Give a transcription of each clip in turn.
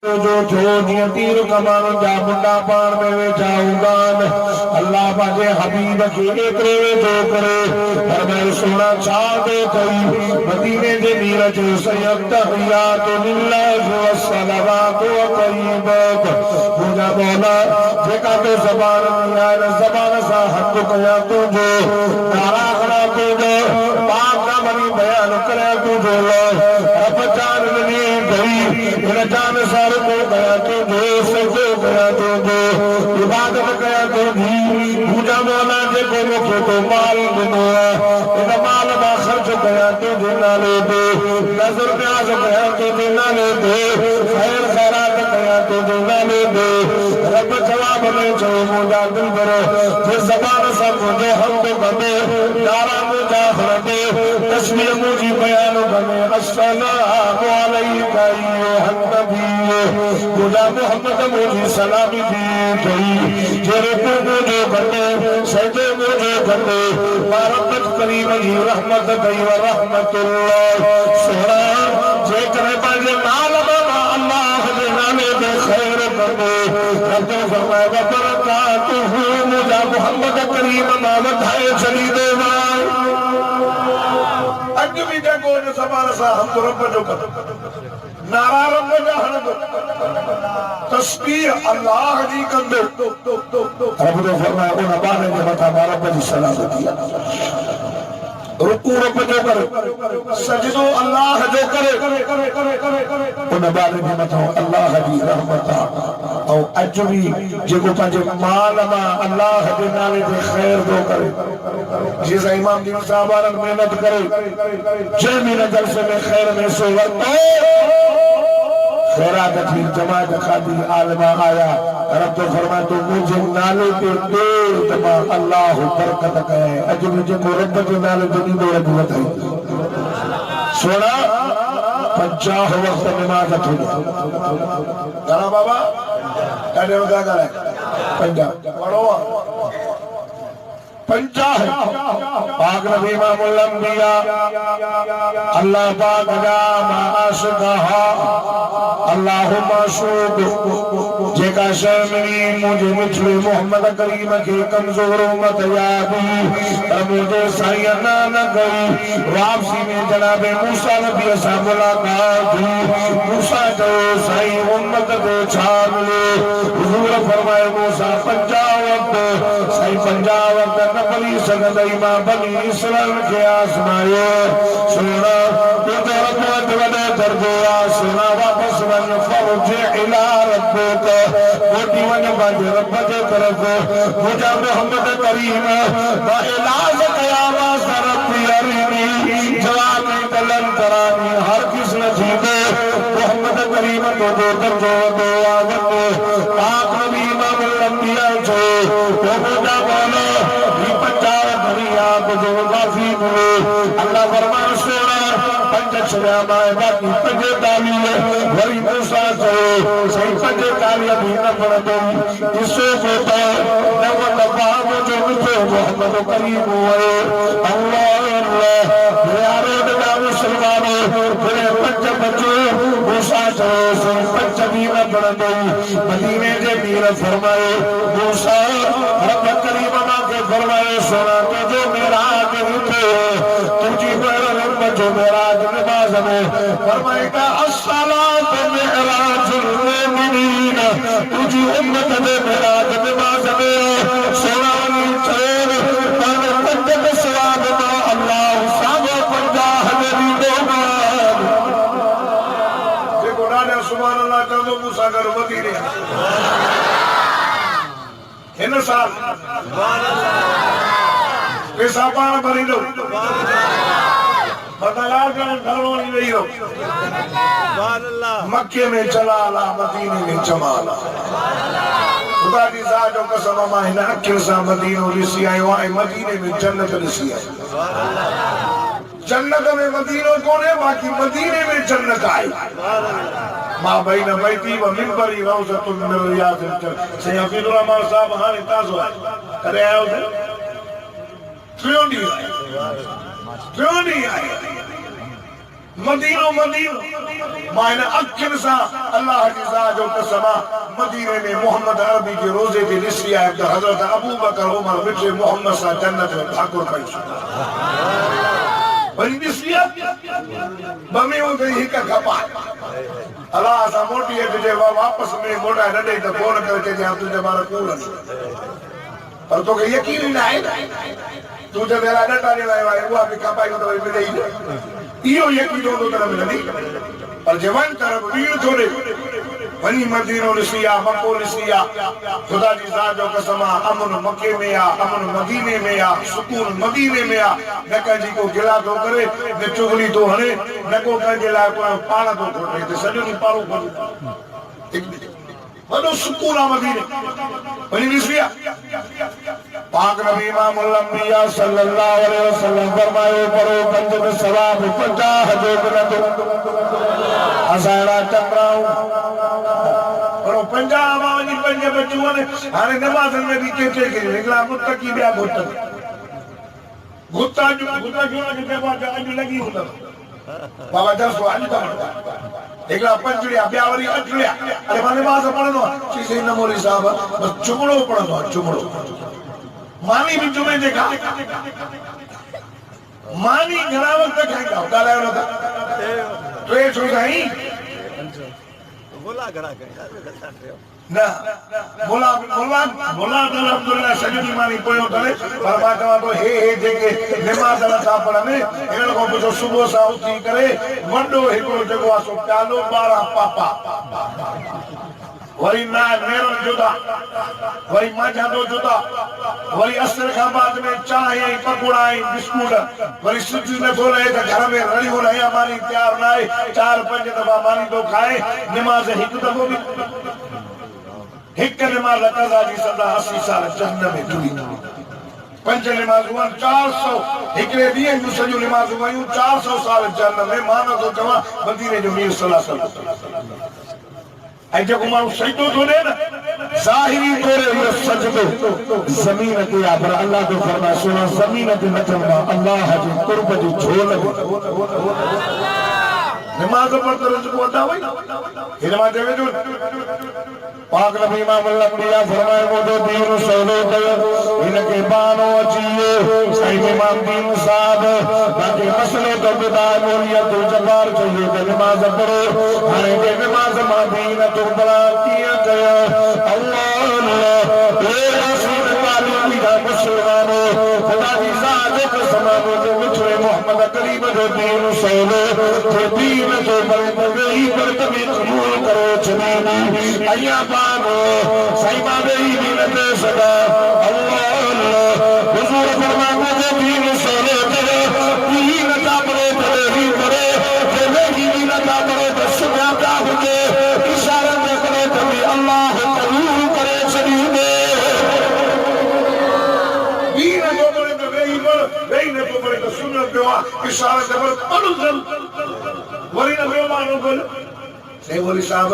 जो जीअं तीर कमान जा मुंडा पाण में वेठा हूंदा अल्लाह पंहिंजे हबीब खे एतिरे वेठो करे फरमाए सोना छा थो कई मदीने जे मीर जो सयतहियात लिल्लाहि वस्सलावातु तय्यिबात मुंहिंजा मौला जेका तो ज़बान में आहे ज़बान सां हक़ कयां तुंहिंजो नारा खड़ा तुंहिंजो पाक का बनी बयान करियां तुंहिंजो रब जान मिली गई हिन जान सां को गया तो दो सजो गया तो दो इबादत गया तो दी पूजा मौला जे को मुखे तो माल दिनो इन माल मा खर्च गया तो देना ले दे नजर न्याज गया तो देना ले दे खैर खैरात गया तो देना ले दे रब जवाब में जो मुझा दिल भरो जे ज़बान सा मुझे हमद बने नारा मुझा खड़े तस्बीह मुझी बयान बने अस्सलामु अलैका अय्युहन नबी खुदा मोहम्मद मुझे सलामी दी गई जेरे को मुझे बने सजदे मुझे बने रहमत करीम जी रहमत दई व रहमतुल्लाह सोना जे करे पाजे नाल बाबा अल्लाह दे नामे दे खैर बने रब फरमाए व बरकातहू मुझा मोहम्मद करीम नाम धाए चली दे अज भी देखो ने सबार सा हम तो रब जो कर नारा रब जहन तस्बीह अल्लाह जी कंदे रब ने फरमाया उन बाने जे मथा रब जी सलामती रुकू रब जो करे सजदो अल्लाह जो करे उन बाने जे मथा अल्लाह जी रहमत औ अज भी जेको पंहिंजे माल मां अल्लाह जे नाले ते खैर जो करे जिस इमाम जी साहब मेहनत करे जे मेरे जलसे में खैर में सो वरतो खैरात थी जमात खादी आलमा आया रब तो फरमाए तो मुझे नाले पे दे तमा अल्लाह बरकत कहे अज मुझे को रब के नाले तो नहीं दो बताई सोना 50 वक्त नमाज थी करा बाबा काने वगा करे 50 पढ़ो 50 है पाक नबी इमामुल अंबिया अल्लाह पाक जा माशकहा अल्लाहुम्मा शुक जेका शय मिली मुझे मिठड़े मोहम्मद करीम के कमजोर उम्मत यादी मुझे साईं ना न गई वापसी में जनाबे मूसा नबी से मुलाकात हुई मूसा जो साईं उम्मत को छा मिले हुजूर फरमाए मूसा 50 वक्त साईं 50 वक्त न पढ़ी सकदई मां बनी इसराइल के आसमायो सोना तो रब वडे दर्जो सोना वापस वन फरज इला रब्बक मोटी वन बाजे रब जे तरफ मुझा मोहम्मद करीम बा इलाज कयावा सरती अरीनी जवाब कलन करानी हर किस नसीबे मोहम्मद करीम को दो दर्जो दो आगत पाक नबी इमामुल अंबिया जो मुझा बोलो भी 50 दुनिया को जो काफी मिले अल्लाह फरमाए सोना पंज छया माए बाकी पंज तालिए वरी मूसा जो सही पंज तालिए भी न पड़ दो इससे होता न वो नवाब जो मिठे मोहम्मद करीम हुए अल्लाह अल्लाह यारो ना मुसलमानों फिर पंज बच्चों मूसा जो सही पंज भी न पड़ दो मदीने के मीर फरमाए मूसा रब करीम मा के फरमाए सोना तो जो मेरा उठे तुझी पर रब जो मेरा नमाज में फरमाएगा अस्सलात मिराजुल मोमिनीन तुझी उम्मत में मेराज नमाज में सोनानी चेर पर पंज सवाब में अल्लाह साबो 50 नबी दोबार देखो नाने सुभान अल्लाह चलो मूसा कर मदीने इन साल सुभान अल्लाह पैसा पान भरी दो बदलाव का घरों नहीं रही हो मक्के में चला ला मदीने में जमाला खुदा की जात जो कसम मां हिन अखियुनि सां मदीनो ॾिसी आयो आहे मदीने में जन्नत ॾिसी आयो जन्नत में मदीनो कोन्हे बाक़ी मदीने में जन्नत आहे मां भाई न बैठी व मिंबरी रौज़तुन मिन रियाज़िल जन्नत सैयद अब्दुल रहमान साहब हाणे ताज़ो करे आयो क्यों नहीं आए मदीनो मदीनो मायने अखिन सा अल्लाह की ज़ात जो कसमा मदीने में मोहम्मद अरबी के रोजे के निस्सिया है तो हजरत अबू बकर उमर बिटे मोहम्मद सा जन्नत में ठाकुर पाई वही निस्सिया बमे हो गई ही का खपा अल्लाह सा मोटी है तुझे वापस में मोटा न दे तो फोन करके जा तुझे मारा कूल पर तो के यकीन ही ना है तुझे मेरा डटा नहीं लाया है वो आपकी खपाई को तो मिले ही इयो यकीन हो तो तरह मिलनी पर जवान तरफ वीर थोड़े वनी मदीनो लिसिया मक्को लिसिया खुदा की ज़ात जो कसमा अमन मक्के में या अमन मदीने में या सुकून मदीने में या न कंजी को गिला तो करे न चुगली तो हणे न को कंजे ला को पाण तो खोटे ते सजो नी पारो को वडो सुकून आ मदीने वनी लिसिया पाक नबी इमामुल अंबिया सल्लल्लाहु अलैहि वसल्लम फरमाए परो पंज में सवाब 50 जो न तो असाड़ा टकराऊ और 50 मावनी पंज बच्चों ने हाने नमाज में भी के निकला मुत्तकी बिया गुत्ता जो के बाद आज लगी होता बाबा 10 आज का एकला पंचड़िया ब्यावरी अटलिया अरे माने नमाज पढ़नो चीजे न मोली साहब बस चुमड़ो पढ़नो चुमड़ो मानी भी जुमे देखा मानी घणा वक्त खाईंदा ॻाल्हायो न था टे छो साईं बोला घणा न बोला बोला बोला अल्हम्दुलिल्लाह सॼी मानी पोयो तले पर मां चवां तो हे जेके नमाज़ नथा पढ़नि हिननि खां पुछो सुबुह सां उथी करे वॾो हिकिड़ो जेको आहे सो प्यालो 12 पापा वरी ना मेरन जुदा वरी मांझांदो जुदा वरी असर खां बाद में चाय ऐं पकोड़ा ऐं बिस्कुट वरी सुजी न थो रहे त घर में रड़ियूं रहिया मानी तयार न आहे 4-5 दफ़ा मानी तो खाए नमाज़ हिकु दफ़ो बि हिकु नमाज़ कज़ा जी सदा 80 साल जहन्नम में जुड़ी 5 नमाज़ूं 400 हिकिड़े ॾींहं जूं सॼियूं नमाज़ूं वयूं 400 साल जहन्नम में मां नथो चवां मदीने जो मीर सल्लल्लाहु अलैहि वसल्लम ऐं जेको माण्हू सजदो थो ॾे न ज़ाहिरी तौर ते सजदो ज़मीन ते आहे पर अल्लाह जो फरमाए सुनो ज़मीन ते न चवंदा अल्लाह जे क़ुर्ब जी झोल नमाज़ पढ़ते रुज़को अदा वई हिन मां चवे जो पाक नबी इमामुल अंबिया फरमाए मुझे दीन सौदो कयो इनके बानो अचियो सही इमाम दीन साहब बाकी मसले तो बिदाय मोलिया तो जबार चाहिए ते नमाज़ पढ़ो हाणे के नमाज़ मां दीन तो बला किया कयो अल्लाह ए रसूल वाली दा मुसलमानो खुदा की ज़ात के समानो जो मुझे मोहम्मद करीम जो दीन सौदो ते दीन तो बल ही पर तभी कबूल करो चनानी अया बानो सही बाबे ही दीन दे सदा अल्लाह हुजूर फरमाते हैं दीन सौदो करे दीन का बड़े बड़े ही करे जे नहीं दीन का बड़े दस ज्यादा होते इशारा न करे तभी अल्लाह कबूल करे चनीने दीन को बड़े तो वही न को बड़े तो सुन्नत दुआ इशारा से बड़े अनुजल वरी न बेमानो बोल से बोली साहब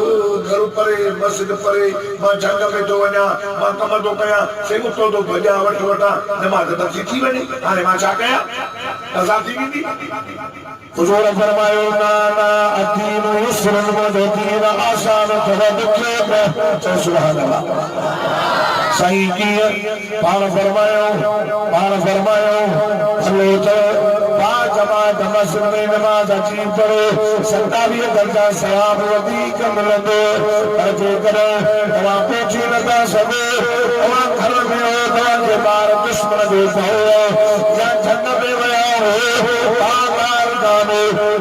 ओ घर परे मस्जिद परे मां जंग में तो वना मां कम तो कया से उतो तो भजा वठ वटा नमाज त थी वनी हाने मां छा कया कज़ा थी वेंदी हुजूर फरमायो ना ना अदीन युस्रन व दीन आसान थव दुखे पे सुभान अल्लाह सही की पाण फरमायो अल्लाह तो जमात मस्जिद में नमाज अची पढ़ो 27 दर्जा सवाब वधीक मिलंदो पर जेकर तव्हां पहुची नथा सघो तव्हां घर में हो तव्हां जे ॿार दुश्मन जो भउ या झंड में विया हो दानो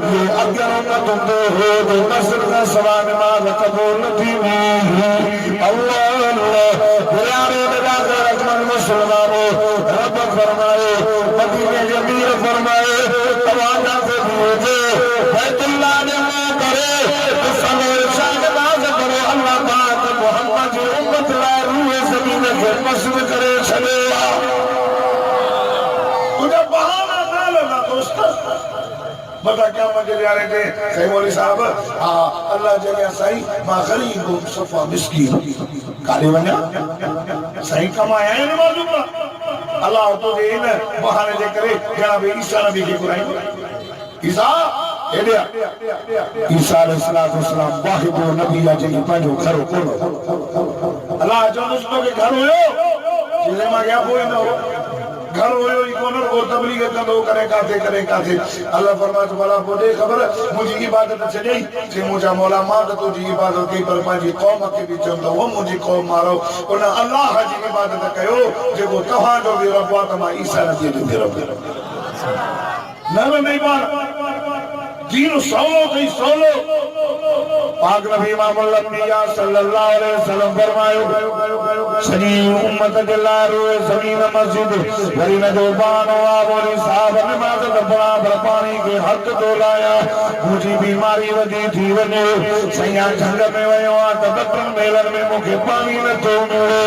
ये अगर न तुंदो हो तो मस्जिद का सवा नमाज कबूल न थींदी अल्लाह प्यारे नवाज़ रखमन मुसलमानो रब फरमाए मदीने के अमीर फरमाए तवाना से भेजे बैतुल्लाह ने करे तो सवेरे शाम नमाज पढ़ो अल्लाह पाक मोहम्मद की उम्मत ला रूह ज़मीन के मस्जिद करे छले तुझे बहाना ना लेना दोस्त बता क्या मजे आ रहे थे सही मौलवी साहब हां अल्लाह जगह सही मां गरीब सफा मिस्कीन काले वना सही कमाया है नमाज में अल्लाह तो दे न बहाने जे करे जनाब ईसा नबी के कुरान ईसा एडिया ईसा अलैहिस्सलाम वाहिद नबी आ जेकी पंहिंजो घर खोलो अल्लाह जो दोस्तों के घर हुयो जिले मां गया कोई न हो घर हुयो ई कोन को तबलीग कंदो करे काथे अल्लाह फरमाए भला पोदे खबर मुजी इबादत छॾई जे मुजा मौला मां त तुजी इबादत की पर पंहिंजी कौम खे भी चवंदो वो मुजी कौम मारो उन अल्लाह जी इबादत कयो जेको तव्हां जो भी रब आ त मां ईसा नबी जो भी रब नहीं बार दीन सोलो पाक नबी इमामुल अंबिया सल्लल्लाहु अलैहि वसल्लम फरमायो सजी उम्मत के लारो जमीन मस्जिद वरी न जो बानो आवरी साहब नमाज पढ़ा पर पानी के हक तो लाया मुझी बीमारी वधी थी वने सैया जंग में वयो आ त बतन मेलन में मुखे पानी न तो मिले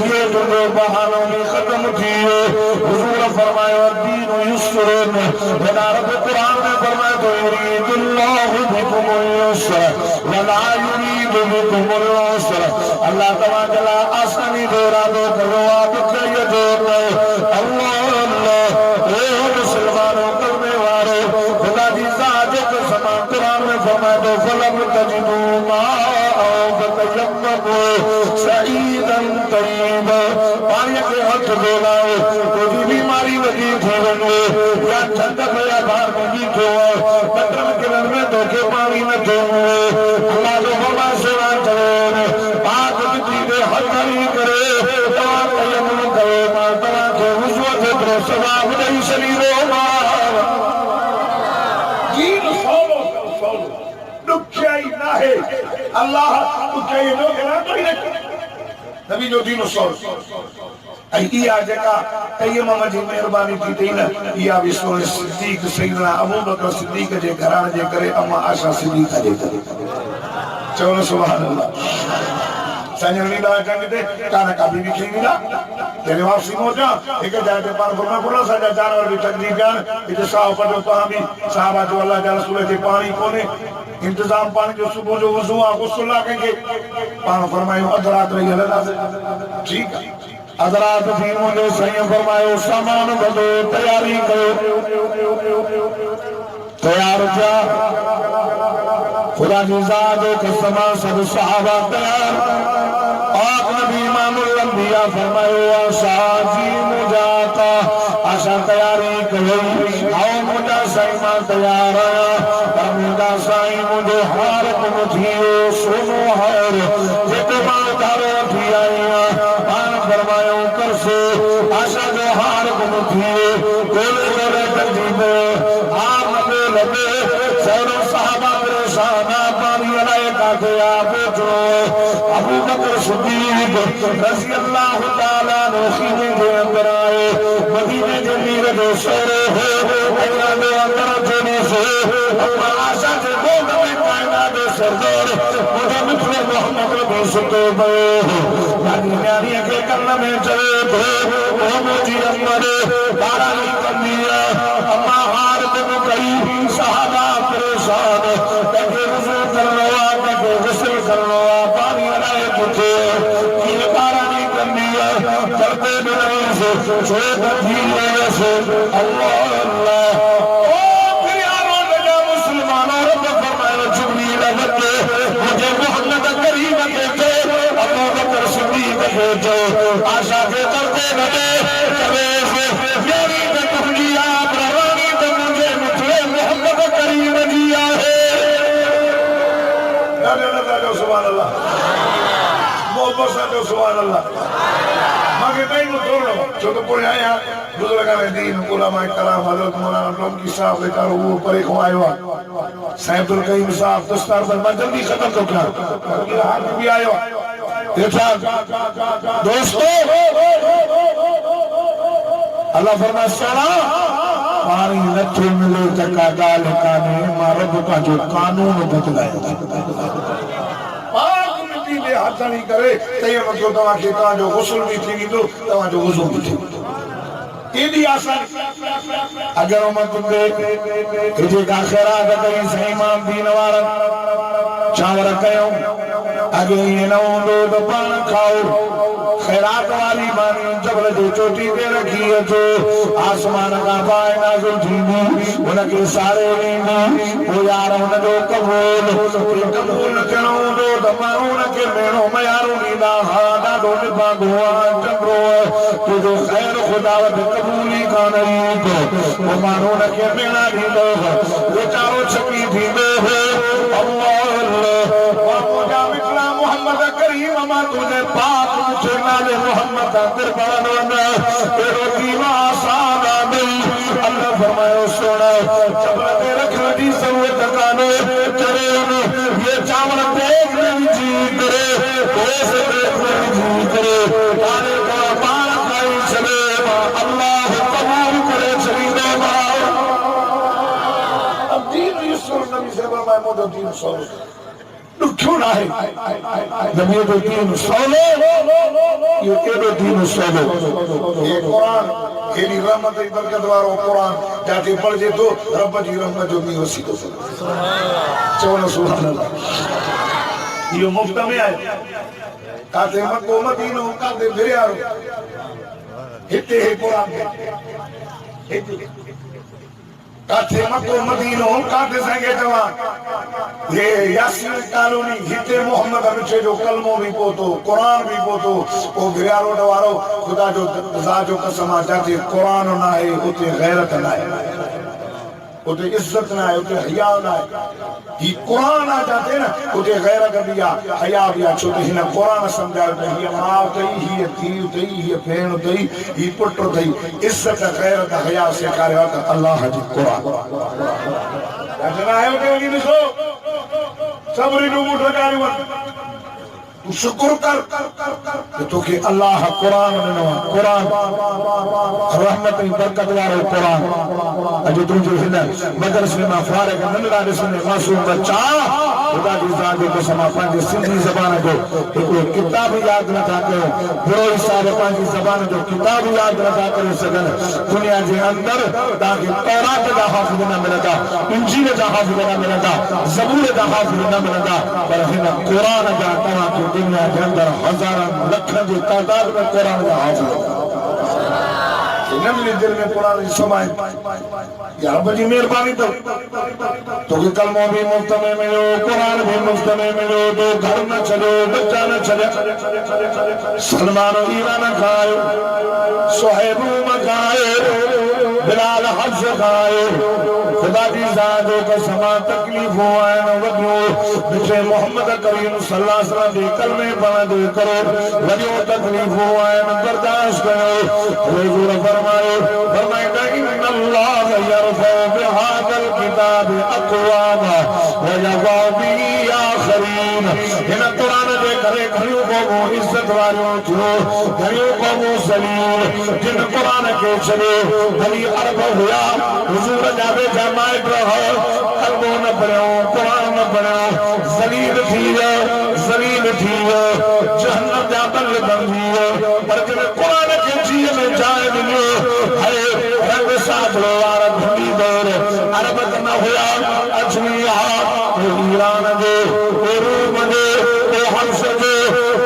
ये तुंजो बहानो भी खत्म थी हुजूर फरमायो दीन युसरुन रब कुरान में फरमायो तो युरीदुल्लाहु बिकुमुल युस्र वला युरीदु बिकुमुल उसर अल्लाह तआला आसानी दे इरादो करो आप कहिए दो अल्लाह अल्लाह ए मुसलमानों कलमे वारो खुदा दी जात के समान कुरान में फरमाया तो फलम तजिदू मा फतयम्मु सईदन तय्यब पानी के हथ दे लाओ कोई बीमारी वधी थी वने या ठंड या बाहर में बीठो बटर के में तो के पानी में तो अल्लाह जो हवा सेवा करे पाक मिट्टी दे हथ नहीं करे तवा तयम्मुम करे मा तवा के वुजू से तो सवाब नहीं शरीरो मा दीन सोलो दुखियाई ना है अल्लाह दुखियाई जो के ना तो ही नबी जो दीन सोलो आई इया जका तयम्मुम जी मेहरबानी थी थी न इया भी सोने सिद्दीक सैयदना अबू बकर सिद्दीक जे घराणे जे करे अम्मा आशा सिद्दीक जे करे चलो सुभान अल्लाह संजय लीला जंग दे काना का बीबी खे मिला तेरे वापसी मोजा एक जाए ते पान फरमा फुला सजा जानवर भी तकलीफ जान इते साहब पर तो भी साहबा जो अल्लाह जा रसूल के पानी कोने इंतजाम पानी जो सुबह जो वजू आ गुस्सा करेंगे पान फरमायो अदरात रही हलना ठीक है हजरात भी मुझे सही फरमायो सामान बदो तैयारी करो तैयार जा खुदा की जात कसमा सब सहाबा तैयार पाक नबी इमामुल अंबिया फरमायो आशाजी मुजाता आशा तैयारी करो आओ मुझा सही मां तैयार पर मुझा सही मुझे हार मुझियो सुनो हर जित मां धारो थी आया पान फरमायो कर से आशा जो हार मुझियो गोले गोले तकलीफ आप नबे लबे सरो साहबा परेशान पानी लाए काके आप जो अबू बकर सिद्दीक रज़ी अल्लाह तआला अन्हु खीने के अंदर आए मदीने के मीर दो शेरे हो अल्लाह ने अंदर जोने से अपना आशा से दो नबी कायनात सरदार मुझे मित्र मोहम्मद रसूल सुते पे यानी न्यारी के कल्ला में चले थे ओ मुझे अंदर बारा नहीं कर दिया अम्मा हार में कई सहाबा परेशान तके वज़ू करवा तके गुस्ल करवा पानी लाए तुझे ये बारा नहीं कर दिया करते नहीं से छोड़ दिए से अल्लाह अल्लाह ओ प्यारों लगा मुसलमानों रब फरमाया जिब्रील लगे मुझे मोहम्मद करीम के अबू बकर सिद्दीक के आशा के करते लगे कबे से मेरी तकदीर आप रवानी तो मुझे मुझे मोहम्मद करीम दिया है ना सुभान अल्लाह मोहब्बत से सुभान अल्लाह मगे नहीं वो छोड़ो जो तो पूरे आया बुजुर्ग ने दीन उलमा कराम हजरत मौलाना टोंकी साहब लेकर वो परे को आयो साहिबुल कईम साहब दस्तार पर मैं जल्दी खत्म तो क्या हाथ भी आयो देखा दोस्तों अल्लाह फरमाए सोना पानी नथो मिले चका गाल काने रब का जो कानून बदलायो पाक मिट्टी दे हाथ नहीं करे तय मतलब तवा के का जो गुस्ल भी थी तो तवा जो वजू भी थी एडी आसान अगर उम्मत दे जे का खैरात कई सही मान दीन वारन चावर कयो आगे ये न दूध पान खाओ खैरात वाली बानी जबल जो चोटी दे रखी है तो आसमान का पाए नाजुल थींदी उनके सारे लींदी वो यार उन जो कबूल करो दो दमाऊ उनके मेणो मयारू नीदा हादा दो भगवान चंद्रो तो जो खैर खुदावत कबूली का नहीं को वो मानो उनके मेणा नीदो वो चारों छपी थींदो है अल्लाह अल्लाह मिठला मोहम्मद करीम अमा तुझे पाक मुझे नाले मोहम्मद दरबार में तेरो दीवा सादा नहीं अल्लाह फरमायो सोना चबला दे रखने की जरूरत काने तेरे ये चावल देखने की जी करे ऐसे देखने की जी करे तारे का पार खाई चले अल्लाह कबूल करे चली दे अब दीन यूसुफ नबी से फरमाया मोदो दीन सोलो क्यों ना है जब ये दो तीन सोलो ये केडो तीन सोलो ये कुरान एडी रहमत की बरकत वारो कुरान जाते पढ़ जे तो रब जी रहमत जो भी होसी तो चवण सुभान अल्लाह ये मुफ्त में आए काते मको मदीनो काते बिरियारो हिते है कुरान हिते काथे मको मदीनो काथे संगे जवान ये यासीन कॉलोनी हिते मोहम्मद अमिछे जो कलमो भी पोतो कुरान भी पोतो ओ बिरारो डवारो खुदा जो ज़ात जो कसम जाते कुरान ना है उते गैरत ना है उते इज्जत ना है उते हया ना है ये कुरान आ जाते ना उते गैरत भी आ हया भी आ छोटे हिना कुरान समझाओ तो ये मां तई ही थी तई ही फेण तई ही पुत्र तई इज्जत गैरत हया से करे अल्लाह जी कुरान अजना है उते वगी दिसो सबरी नु मुठ लगायो तू शुक्र कर तो कि अल्लाह कुरान नो कुरान रहमत की बरकत वालो कुरान अजो तुझे हिना मदरसे में फारिग नंढड़ा ॾिसने मासूम बच्चा खुदा जी जान जो समा पंहिंजी सिंधी ज़बान जो हिकिड़ो किताब यादि नथा कयो बुरो हिसाब पंहिंजी ज़बान जो किताब यादि नथा करे सघनि दुनिया जे अंदर तव्हांखे तौरात जा हाफ़िज़ न मिलंदा इंजील जा हाफ़िज़ न मिलंदा ज़बूर जा हाफ़िज़ न मिलंदा पर हिन कुरान जा तव्हांखे दुनिया के अंदर हजारों लखों की तादाद में कुरान का हाफिज़ नबी दिल में कुरान समाए या रब जी मेहरबानी तो कि कलमों भी मुफ्त में मिलो कुरान भी मुफ्त में मिलो तो घर न चलो बच्चा न चले सलमान ईरान खाए सुहैब मखाए बिलाल हज खाए खुदा जी जादो का समा तकलीफ हुआ है वजो बिचे मोहम्मद करीम सल्लल्लाहु अलैहि वसल्लम के कलमे पढ़ दे करो वजो तकलीफ हुआ है बर्दाश्त करो हुजूर फरमाए इन्नल्लाह यरफउ बिहादल किताब अक़वाम व यज़उ बिही आखरीन हिन कुरान जे करे घणियों क़ौमों इज्जत वारियों थियो घणियों क़ौमों ज़लील जिन कुरान के छॾे भली अरब हुआ हुजूर जा बेटा माइट कलमो न पढ़ियो कुरान न पढ़ियो ज़लील थी वियो जहन्नम जा बल बंदी पर जिन कुरान के जीअ में जाए मिलियो है रंग साधो वार घुमी दौर अरब न हुआ अजमिया ईरान जो रूम जो हर्ष जो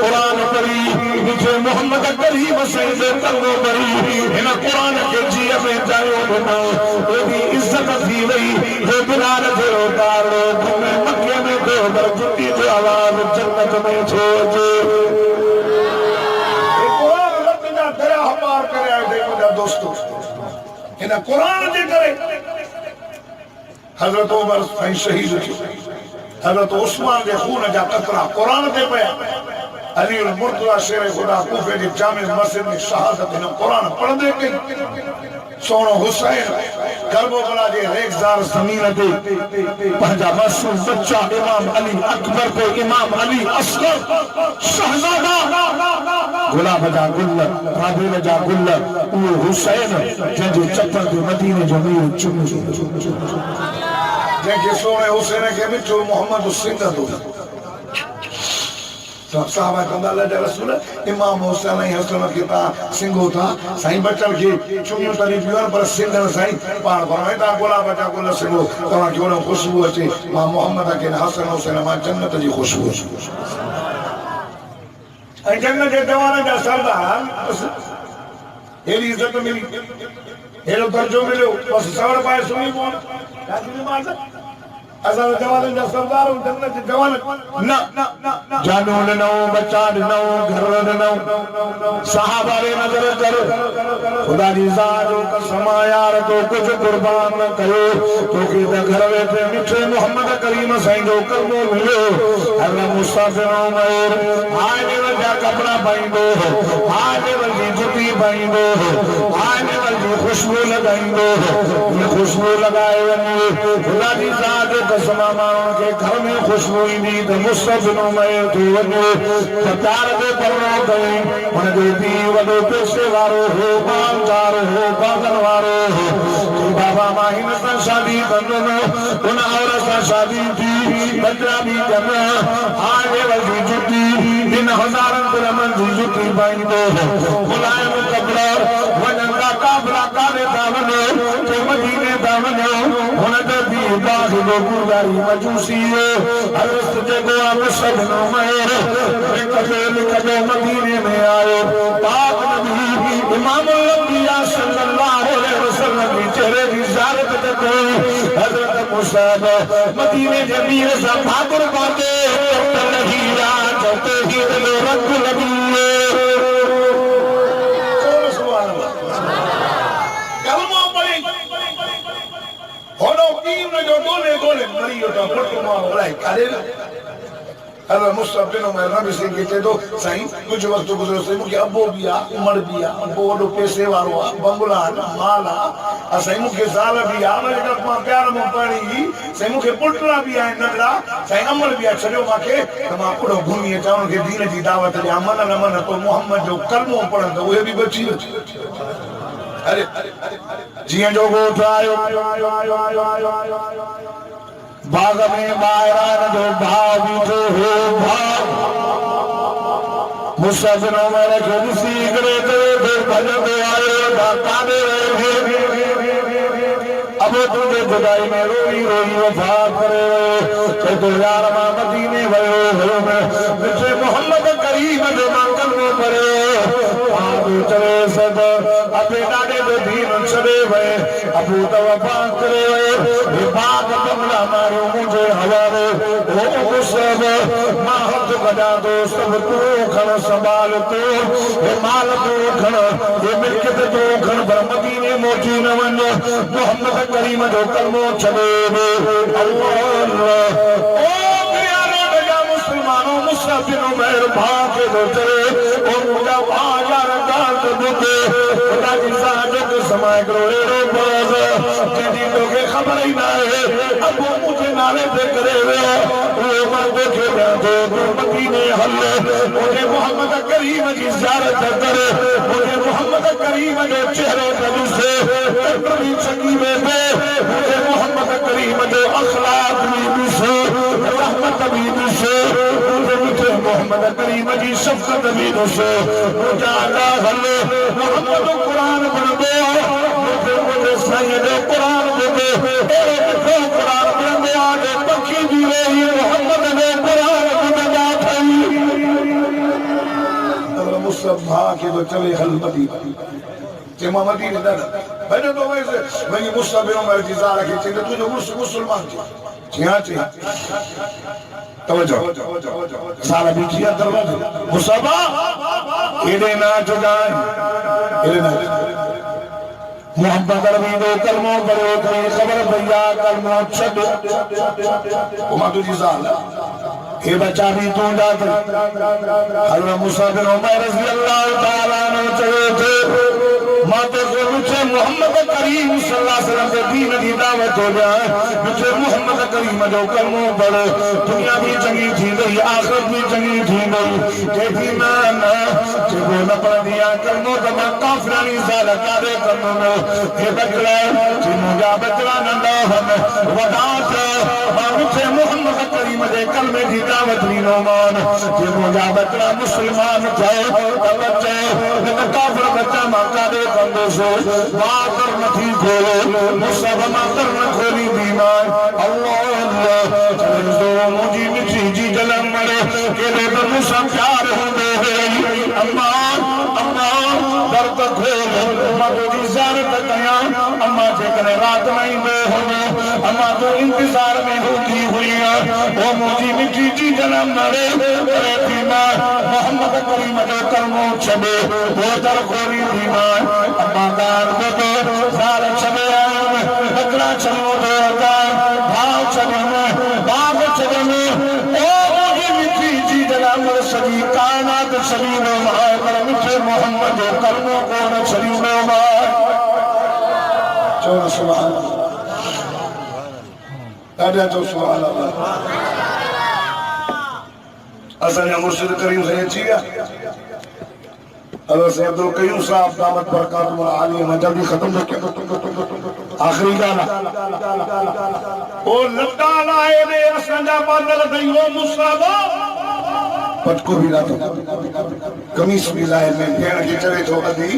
कुरान पढ़ी मुझे मोहम्मद करीम सही कलमो पढ़ी हिन कुरान के जीअ में जायो ॾिनो एॾी इज्जत थी वई हे बिलाल जो तारो घुमे मके में थियो पर जुटी जो आवाज़ जन्नत में छो जे ए कुरान रत जा दरिया पार करे आए देखो जा दोस्तों हिन कुरान जे करे हजरत उमर साईं शहीद थी हजरत उस्मान जे खून जा कतरा कुरान ते पया अली अल मुर्तजा शेर खुदा कूफे जी जामे मस्जिद में शहादत हिन कुरान पढ़ंदे कई सोनो हुसैन करबला जे रेगज़ार ज़मीन ते पंहिंजा मासूम बच्चा इमाम अली अकबर को इमाम अली असगर शहजादा गुलाब जा गुल काबिल जा गुल वो हुसैन जंहिंजे चप्पल ते मदीने जो मीर चुम जंहिंखे सोने हुसैन खे मिठो मोहम्मद सिंधु साहबा कंदा अल्लाह रसूल इमाम हुसैन हसन के ता सिंगो था साईं बचल के चुमियो तरी पियो पर सिंधन साईं पाण फरमाइता गुलाब जा गुल सिंगो तवा जोनो खुशबू अचे मां मोहम्मद के हसन हुसैन मां जन्नत जी खुशबू जन्नत के जवान जा सरदार हेरी इज्जत मिली हेरो दर्जो मिलो बस सवर पाए सुनी बोल काजी मार असा जवान जा सरदार जन्नत के जवान ना जानो न बच्चा न घर न सहाबा रे नजर कर खुदा जी जात कसम यार तो कुछ कुर्बान न कयो तो के घर वेठे मिठे मोहम्मद करीम साईं जो कलमो मिलो अल्लाह मुस्तफा उमर आने वाला कपड़ा पाइंदो आने वाली जुती पाइंदो आने वाली खुशबू लगाइंदो ये खुशबू लगाए वने खुदा जी जात कसम मां के घर में खुशबू ईंदी तो मुस्तफा उमर तो वने प्यार दे परनो कई उन जो दी वडो पैसे वारो हो मालदार हो बागन वारो हो बाबा माहिन सा शादी कंदो उन औरत सा शादी थी पंजाबी जमा आने वाली जुती इन हजारन दिलमन जी जुती पाइंदो मुलायम कपड़ा वनंदा काबला काले दावनो के मदीने दावनो उन दे दी बाग दो गुरदारी मजूसी हरस जगो अब सब नो मेर कदे मदीने में आयो पाक नबी इमाम अंबिया सल्लल्लाहु अलैहि वसल्लम की चेहरे की ज़ियारत को हजरत मुसाब मदीने जमीर सा भागुर बाते नहीं रात ते ही लो रख लगी सुभान अल्लाह कलमा पढ़े होनो टीम ने जो गोले मरियो तो फोटो मारो लाइक करे अल्लाह मुस्तफा उमर नबी से कहते तो साईं कुछ वक्त गुजरो से मुके अबो बिया उमर बिया अबो वडो पैसे वारो बंगला माला साईं मुके साल बिया मैं जब मां प्यार में पड़ी साईं मुके पुटला बिया नगड़ा साईं अमर बिया छड़ो माके त मां पुरो घूमी चाऊं के दीन जी दावत दे अमन न मन तो मोहम्मद जो कलमो पढ़न तो वो भी बची अरे जिया जो गोठ आयो बाग में बायरान जो भाव बीठो हो भाव मुस्तफा उमर के सीगरे फिर भजन आयो दाता दे अब तुझे जुदाई में रोई वफा करे तो यार मां मदीने भयो मुझे मोहम्मद करीम जो मांगल में पड़े आगे चले सब अपने डाडे जो दीन चले वे अबू तो वफा करे ये बात बंगला मारो मुझे हवाले वो सब माहत बजा दो सब तू खन संभाल तू ये माल तू खन ये मिल्कियत तू खन पर मदीने मोची न वनो मोहम्मद करीम जो कलमो चले अल्लाह ओ प्यारे बेटा मुसलमानों मुस्तफा उमर भाग दो चले और मुझे बाजार गाल दुके खुदा की साजो के समय करोड़े बाज तेरी लोगे खबर ही ना है अब वो मुझे नाले पे करे वे वो मर्द के दो मदीने हल्ले मुझे मोहम्मद करीम की ज़ियारत करे मुझे मोहम्मद करीम के चेहरे तलु से कभी सकी में मुझे मोहम्मद करीम जो अखलाक भी से रहमत भी से मुझे मोहम्मद करीम की शफकत भी से मुझे अल्लाह हल्ले मोहम्मद कुरान पढ़ दो मुझे सैयद कुरान दे एक कुरान पढ़ दे आगे पक्षी जी रही मोहम्मद ने कुरान बजा थई अल्लाह मुस्तफा के तो चले हलमती जेमा मदीने दर बने तो वैसे वही मुस्तफा उमर की ज़ारा के चले तू जो मुसलमान थी यहां से तवज्जो सारा बिखिया दरवाजा मुस्तफा एडे ना जुदाई एडे ना मोहम्मद अरबी दो कलमों पढ़ो कोई खबर भैया कलमों छद उमा तुझी ज़ाल ये बच्चा भी तू जात हज़रत मुस्तफा उमर रज़ी अल्लाह तआला अन्हु चले थे माते से मुझे मोहम्मद करीम सल्लल्लाहु अलैहि वसल्लम के दीन की दावत हो जाए मुझे मोहम्मद करीम जो कलमो पढ़ो दुनिया भी चंगी थी गई आखिरत भी चंगी थी गई कहती ना जो न पढ़ दिया कलमो तो मैं काफिरानी ज़ाला कादे कलमो ये बचड़ा जी मुझा बचड़ा नंदा हम वदात मुझे मोहम्मद करीम के कलमे की दावत नीनो मान जी मुझा बचड़ा मुसलमान थे बच्चे न काफिर बच्चा मांगा दे बंदे से बाकर नथी खोलो मुस्तफा माकर न खोली बीमार अल्लाह अल्लाह जो मुझी मिठी जी जलम मरे के ले तो मुसा प्यार हो गए अम्मा तो ज़ियारत कया अम्मा जेकरे रात नहीं बे होने अम्मा तो इंतजार में होती हुई वो मुझी मिठी जी जन्म नरे अरे बीमार मोहम्मद करीम जो कलमो छबे वो दर खोरी बीमार अम्मा गार को सार छबे बकरा चलो दो भाव छबे बाग छबे ओ मुझी मिठी जी जन्म सभी कायनात सभी में मार मिठे मोहम्मद जो कलमो को न सभी में मार चलो सुभान अल्लाह तो सुभान अल्लाह असलिया मुर्शिद करीम से चिया अल्लाह से अब्दुल कयूम साहब दामत बरकातुहु आली में जल्दी खत्म हो गया आखिरी गाना ओ लटा लाए रे असंजा बादल दई ओ मुसाबा पटको भी ला दो कमीज भी लाए में भेड़ के चले तो अदी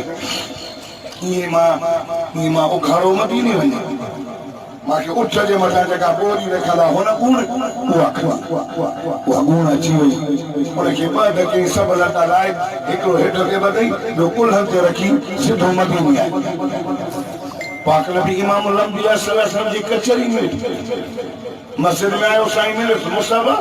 ये मां उखाड़ो मत ही नहीं वने मां के उठ जे मथा जका बोरी रखला होना गुण वो गुण अची वई उन के बाद के सब लटा लाए एकरो हेठ के बदई जो कुल हथ रखी सिधो मदीने आए पाक नबी इमाम अल-अंबिया सल्लल्लाहु अलैहि वसल्लम जी कचहरी में मस्जिद में आयो साईं मिले मुस्तफा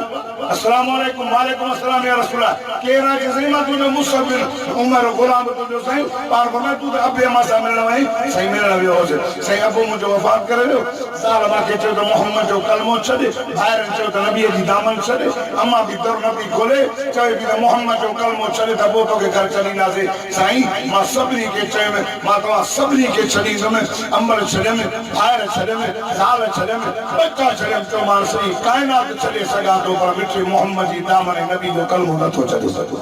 अस्सलाम वालेकुम वालेकुम अस्सलाम या रसूला केरा के सईमा तूने मुस्तफा उमर गुलाम तो जो साईं पार बना तू अबे मासा मिलना भाई साईं मिलना भी हो से साईं अबू मुझे वफात करे लो साल बाकी चो तो मोहम्मद जो कलमो छदे बाहर चो तो नबी जी दामन छदे अम्मा भी दर नबी खोले चाहे भी मोहम्मद जो कलमो छदे तब तो के घर चली ना से साईं मां सबनी के चाहे में मां तो सबनी के छड़ी में अंबर छड़े में बाहर छड़े में साल छड़े में बच्चा छड़े तो मानसी कायनात चले सगा तो पर मिठे मोहम्मद जी दामन नबी जो कलमो न तो चले सको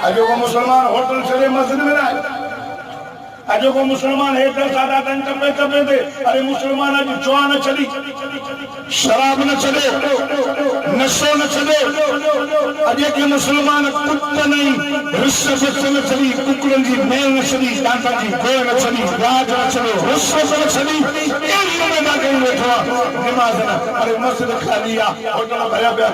अजो को मुसलमान होटल चले मस्जिद में रहे अजो को मुसलमान हेठल सादा तन चपे चपे दे अरे मुसलमान अज जुआ न चली शराब न चले नशो न चले अजे के मुसलमान कुत्ता नहीं रिश्वत न चली कुकुरन जी मेल न चली दाता जी गोय न चली राज न चले रिश्वत न चली इन में ना कहीं बैठा नमाज न अरे मस्जिद खालिया होटल भरा पे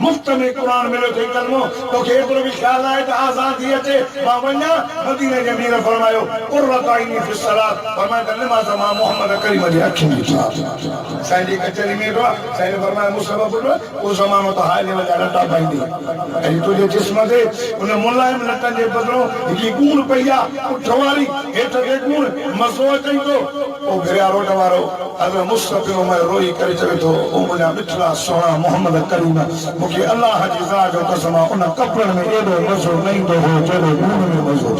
मुफ्त में कुरान मिलो थे कलमो तो केतरो भी ख्याल आए तो आजादी अचे बावन्या मदीने के मीर फरमायो कुर्रत आईनी फी सलात फरमाया नमाज मां मोहम्मद करीम जी अखी में साईं कचहरी में रहा साईं फरमाया मुस्तफा बोलो वो जमानो तो हाय लेवल जा लटा पाईंदी ऐ तुझे जिस्म दे उन मुलायम लटन जे बदलो की गुण पईया उठवारी हेठ के गुण मसो चई तो ओ घरिया रोड वारो अगर मुस्तफा में रोई करे चवे तो ओ मुना मिठड़ा सोना मोहम्मद करीम मुके अल्लाह जी ज़ात जो कसम उन कपड़न में एडो मसो नहीं तो हो चलो गुण में मसो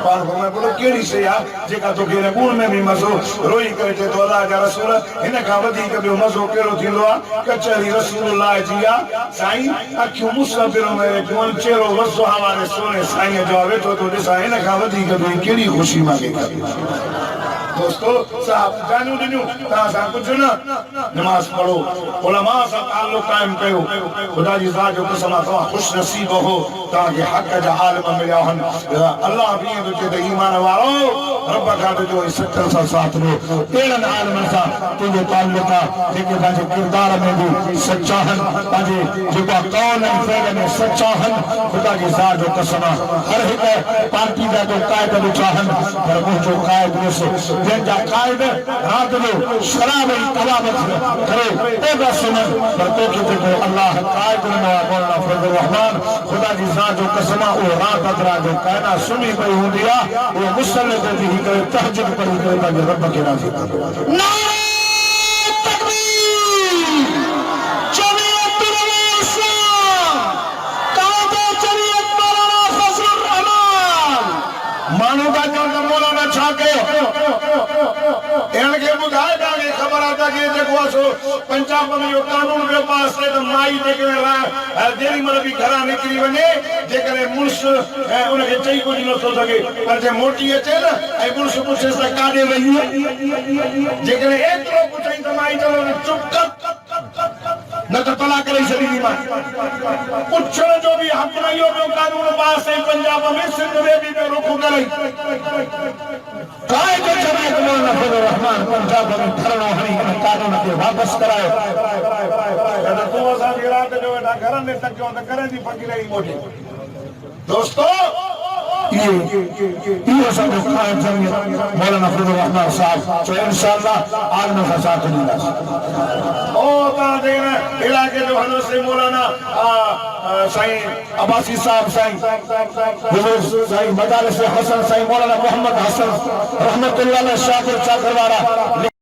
पार फरमाया बोलो केड़ी से या जेका तो के गुण में भी मसो रोई करे तो अल्लाह जा रसूल इन का वधी के मसो केड़ो थिंदो आ कचहरी रसूलुल्लाह जी आ साईं अखियो मुस्तफा में जोन चेरो वसो हमारे सोने साईं जो वेठो तो दिसा इन का वधी के केड़ी खुशी मांगे दोस्तों साहब जानू दिनू ता सा कुछ ना नमाज पढ़ो उलमा सा ताल्लुक कायम कयो खुदा जी ज़ात जो कसम तो खुश नसीब हो ताकि हक जा आलम मिलिया हन अल्लाह भी तो के ईमान वालो रब का जो सच्चा सा साथ लो एड़न आलम सा तुझे ताल्लुक जेके बाजे किरदार में भी सच्चा हन बाजे जो कौन फेल में सच्चा हन खुदा जी ज़ात जो कसम हर एक पार्टी का जो कायदा बिचाहन पर वो जो कायदे से जंजा कायदे रात लो शराब तवाबत करे ओदा सुनन पर तो के अल्लाह कायदे में मौलाना फजल रहमान खुदा जी ज़ात जो कसम वो रात अदरा जो कायना सुनी पई हुंदिया वो मुसल्ले ते ही करे तहज्जुद पढ़ी करे ताकि रब के राज़ी करे नारे तकबीर जमीयतुल इस्लाम कायदे शरीयत मौलाना फजल रहमान मानो का जो मौलाना छा के इनके बुधाए दागे खबर आता कि देखो सो पंजाब में यो कानून के पास है तो माई देखे देरी मतलब भी घरा निकली वने जेकरे मुल्स उनके चई को न सो सके पर जे मोटी अचे ना ए मुल्स पुछे सा काडे वई जेकरे एतरो पुछई त माई चलो चुप कर न तो तला करे सदी मां पुछण जो भी हक नहीं हो कानून पास है पंजाब में सिंध में भी रोको करे काय जो जमात मौलाना फजल रहमान पंजाब में धरना हणी कानून के वापस करायो दादा तो असा रात जो घर में तक जो करे दी फकीर मोटी दोस्तों ये सब कायम जमीयत मौलाना फजल रहमान साहब तो इंशाअल्लाह आज में फसाद नहीं ओ तादेन इलाके जो हजरत से मौलाना साईं अब्बासी साहब साईं हुजूर साईं मदारिस हसन साईं मौलाना मोहम्मद हसन रहमतुल्लाह अलैह शाकिर चाकरवाड़ा